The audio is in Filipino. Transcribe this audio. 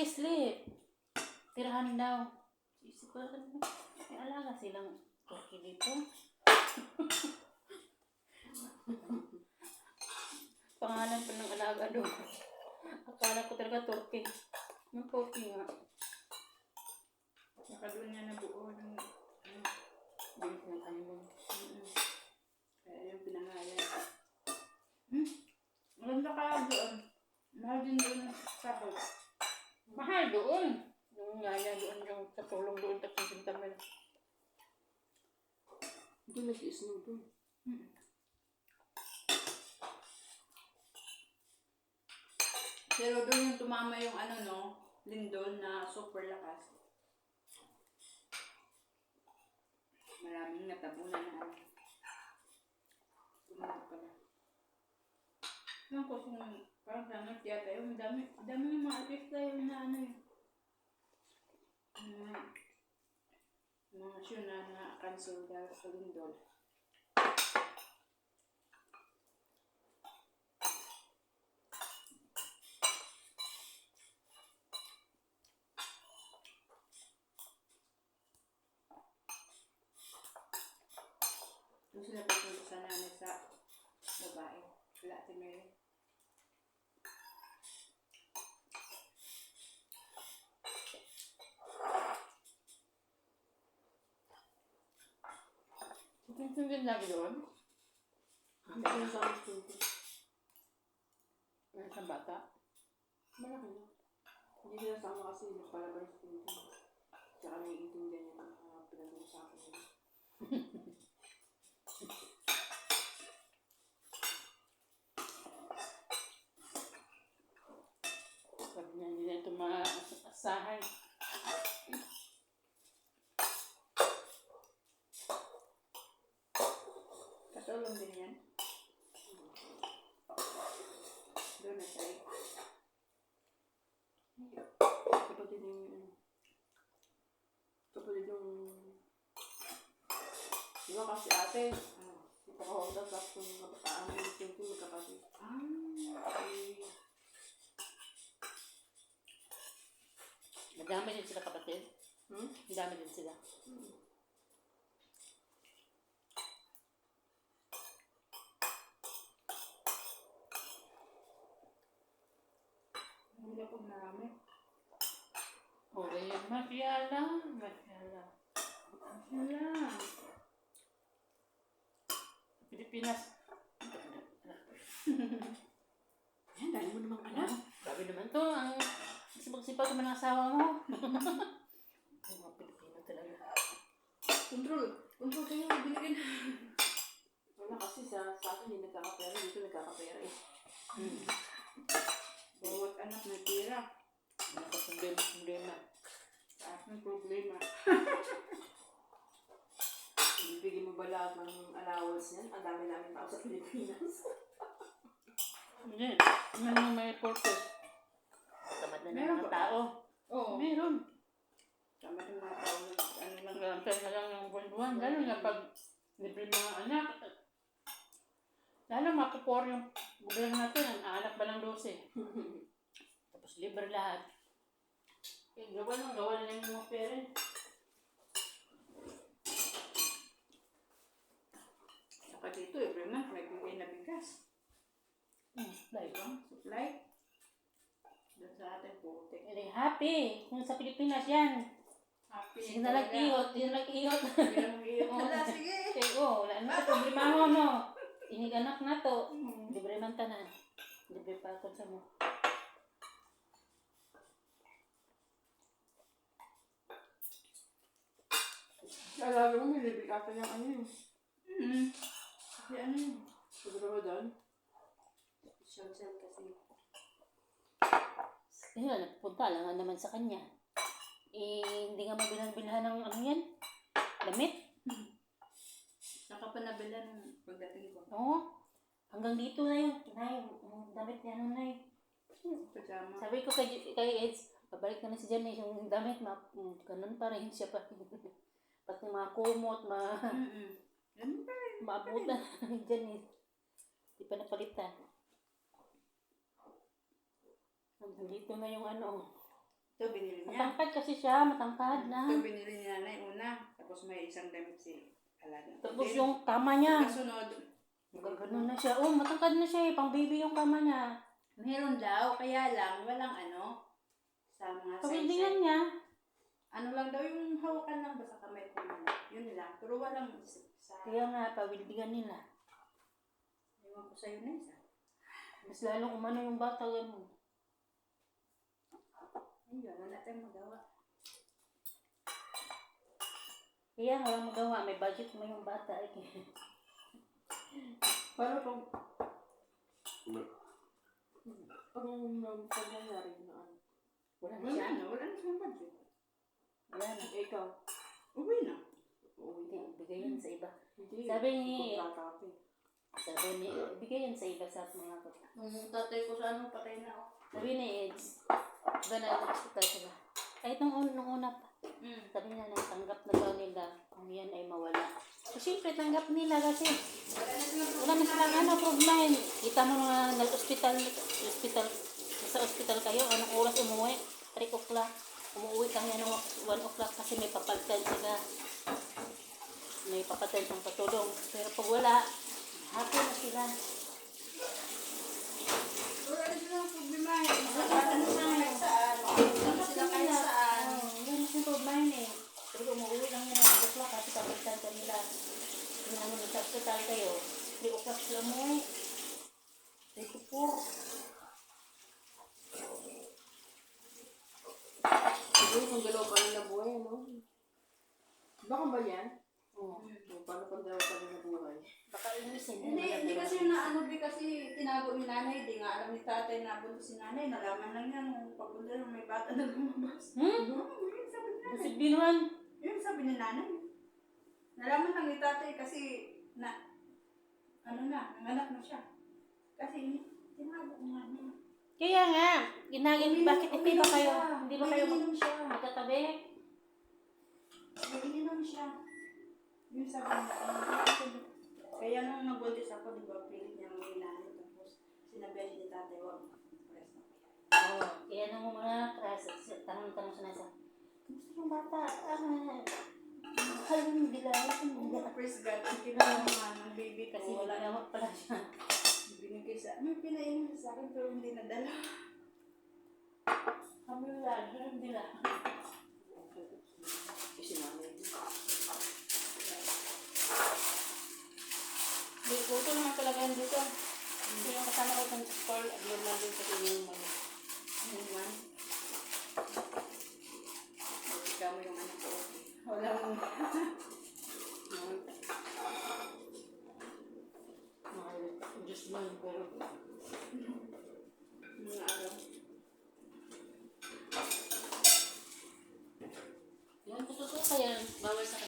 Turkey sleep. Tirahan daw. Isip ko, may alaga silang turkey dito. Pangalan pa ng alaga doon. Akala ko talaga turkey. Yung turkey nga. Saka doon niya nabuo ng Bigit ng animal. kaya yung pinangalan. Maganda kaya doon. Mahal din doon sa house. Mahal doon. Yung yaya doon, yung sa tulong doon, tapos yung tamil. Hindi nag-i-snow doon. Pero doon yung tumama yung lindol na super lakas. Maraming natabunan na tumama pala. Yung ko parang sangat yata yung dami yung mga artista yung mga show na cancel dahil sa lindol. Doon sila pupunta sa nanay sa babae. Wala si Mary. Tingin lagi doon. Hindi ko sa akin dito. May isang bata. Malaki na. Hindi sila sama kasi nagpalabas dito. Tsaka naiintindihan niya ang mga pinag-uusapan nila. Sabi niya, hindi na ito maasahan. Katulong din yan. Doon na siya. Kapatid yung di ba kasi ate, ipakahonda sa kung kabataan mo yung magkapatid. Okay. Madami din sila kapatid. Madami din sila. Hindi ako marami. Okay, masyala. Masyala. Wala. Pilipinas. Yan, dahil mo namang anak. Sabi naman to, ang sipag-sipag naman ang asawa mo. Ang mga Pilipino talaga. Control kayo, binigyan. Wala kasi sa akin hindi nagkakapera, dito nagkakapera eh. Bawat anak may tira. Ano ka problema? Sa akin problema. Ibigay mo ba lahat ng allowance niyan? Ang dami namin tao sa Pilipinas. Hindi. Ano may purpose? Tamad na Meron ng ba? tao. Oo. Meron. Tama yung mga tao lang. Nagantay na lang ng buwan-buwan. Lalo na pag libre mga anak. Lalo mapupor yung gobyerno natin. Ang anak ba ng 12? Tapos libre lahat. Eh, gawa nila yung mga parent. Saka dito, every month may bigay na bigas. Like, Supply. Doon sa atin, putik. happy. Kung sa Pilipinas yan. Happy. Sige na nag-iot. Wala, sige. Wala na sa problema mo, no? Iniganak na to. Libre man tanan. Libre pa ako sa mo. Alaga mo, may libig ata yung ano yun. Kasi ano yun? Siguro ba doon? Siyam-siyam kasi. Ayun, nagpunta lang naman sa kanya. Hindi nga mabilhan-bilhan ng ano yan? Damit? Saka pa nabila nung pagdating ko. Oo. Hanggang dito na yun. Yung damit niya nun na yun. Pajama. Sabi ko kay Eds, pabalik naman si Janice, yung damit, ganun pa rin siya pa. Pati mga kumot, Ganun pa rin. maabutan ni Janice. Di pa napalitan. Hanggang dito na yung ano. Ito binili niya. Matangkad kasi siya, matangkad na. Ito binili ni nanay una. Tapos may isang damit si Alaga. Tapos yung kama niya. Kasunod. Gano'n na siya. Oh, matangkad na siya eh. Pang baby yung kama niya. Meron daw, kaya lang, walang ano. Sa mga Pawildingan size. niya. Ano lang daw yung hawakan lang ba sa kamay ko na. Yun lang. Pero walang sa... Kaya nga, pawildingan nila. Ewan ko sa'yo na isa. Mas lalong umano yung bata ganun. Ayun, wala tayong magawa. Kaya nga, walang magawa. May budget mo yung bata eh. Paano pag nangyari na ano? Wala na Wala siya. na, wala na siyang budget. Wala na. Ikaw? Uwi na. Hindi, bigay yan sa iba. Hindi. Sabi ni- Kontrata eh. Sabi ni, bigay yan sa iba sa mga kapatid. Nung tatay ko sa ano, patay na ako. Sabi ni Eds, iba na ang hospital sila. Kahit nung una pa. Sabi niya, natanggap na daw nila kung yan ay mawala. So, siyempre, tanggap nila kasi wala na silang ano, problema. Kita mo mga nag-hospital, sa hospital kayo, anong oras umuwi? 3 o'clock. Umuwi kami ng 1 o'clock kasi may papalitan sila. May papalitan siyang patulong. Pero pag wala, happy na sila. Wala na silang problema. Ano sila kahit saan. Ano sila kahit saan. Wala na siyang problema eh. Pero umuwi lang yun ng 1 o'clock kasi papalitan ka nila. Tingnan mo sa hospital kayo, 3 o'clock sila umuwi. 3 to 4. Siguro kung galaw pa rin na buhay, no? Baka ba yan? Oo. Paano pag galaw pa rin na buhay? Baka inisin. Hindi kasi yung naano kasi tinago ni nanay. Di nga alam ni tatay na buntis si nanay. Nalaman lang yan nung pagpunta nung may bata na lumabas. Hmm? Yun sabi ni nanay. Busig binuhan. Yun sabi ni nanay. Nalaman lang ni tatay kasi nanganak na siya. Kasi tinago ni nanay. Kaya nga, ginagin, bakit hindi ba kayo, siya. hindi ba kayo Umiinom siya. magkatabi? Umiinom siya. Yun sabi ni nanay. Kaya nung nagbuntis ako, di ba, pilit niya mga nanay. Tapos sinabihan ni tatay, wag press na kaya. Oo. Kaya nung mga tanong-tanong sa nasa, kamusta yung bata? Mahal yung dilaw. Praise God, ang kinuha ng baby Kasi ko. Wala ginawa pala siya. binigay sa may pinainom sa akin pero hindi nadala. Kami wala, yung dilaw. Kasi nanay. Hindi, puto naman talaga yan dito. Hindi yung kasama ko sa call, abnormal din sa tingin mo. Ano man? Ikaw mo yung anak ko. Walang Diyos man, pero mga araw. yan, totoo kaya bawal sa